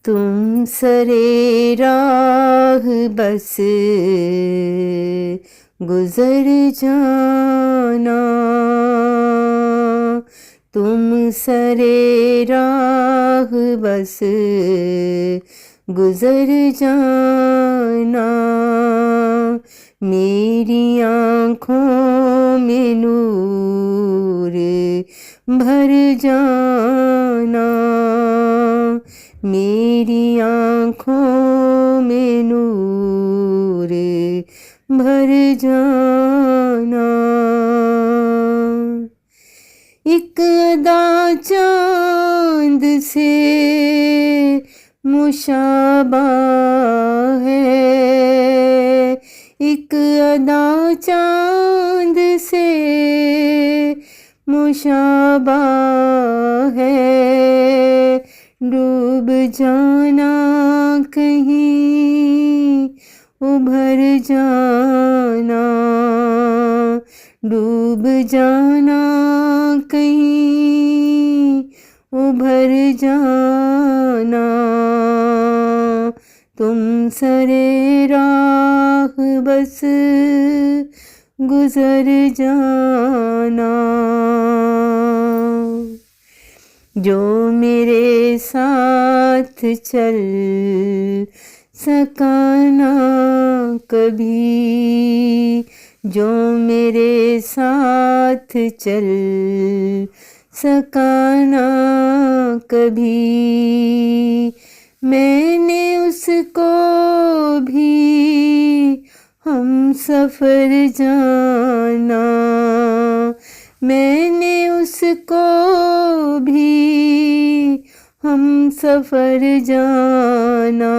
तुम सरे राह बस गुजर जाना, तुम सरे राह बस गुजर जाना। मेरी आँखों में नूर भर जाना, मेरी आँखों में नूर भर जाना। एक अदा चाँद से मुशाबा है, एक अदा चाँद से मुशाबा है। डूब जाना कहीं उभर जाना, डूब जाना कहीं उभर जाना। तुम सरे राह बस गुजर जाना। जो मेरे साथ चल सका ना कभी, जो मेरे साथ चल सका ना कभी, मैंने उसको भी हम सफ़र जाना, मैंने उसको भी हम सफ़र जाना।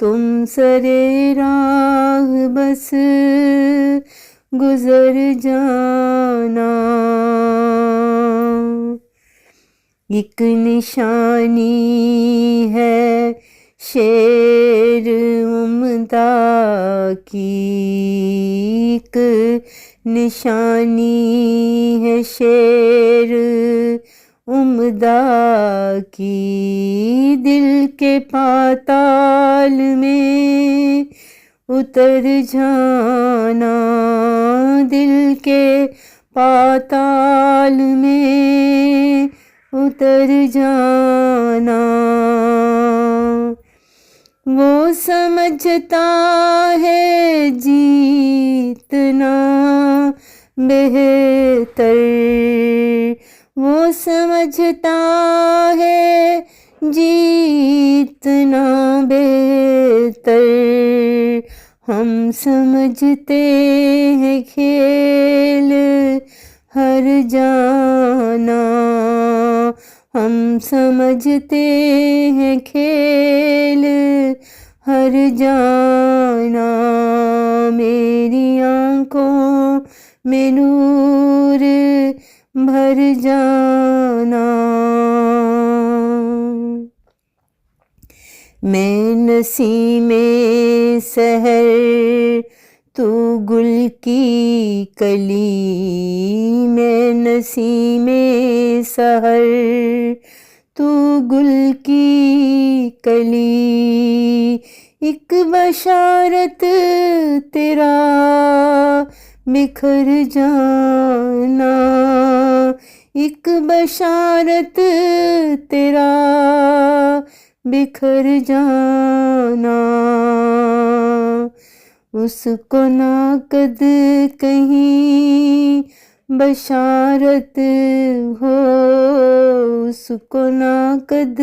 तुम सरे राह बस गुजर जाना। एक निशानी है शेर उम्दा की, एक निशानी है शेर उम्दा की। दिल के पाताल में उतर जाना, दिल के पाताल में उतर जाना। वो समझता है जीतना बेहतर, वो समझता है जीतना बेहतर। हम समझते हैं खेल हर जाना, हम समझते हैं खेल हर जाना। मेरी आँखों में नूर भर जाना। मैं नसीमे सहर तू गुल की कली, मैं नसीमे सहर तू गुल की कली। एक बशारत तेरा बिखर जाना, एक बशारत तेरा बिखर जाना। उसको ना कद कहीं बशारत हो, उसको ना कद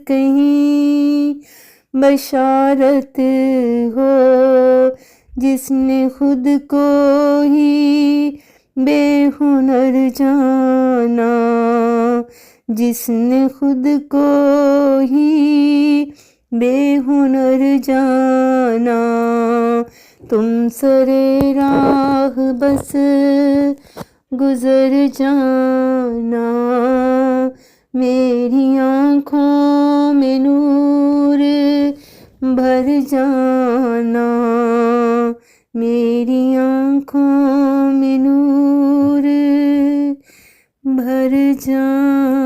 कहीं बशारत हो। जिसने खुद को ही बेहुनर जाना, जिसने खुद को ही बेहुनर जाना। तुम सरे राह बस गुजर जाना, मेरी आँखों में नूर भर जाना, मेरी आँखों में नूर भर जाना।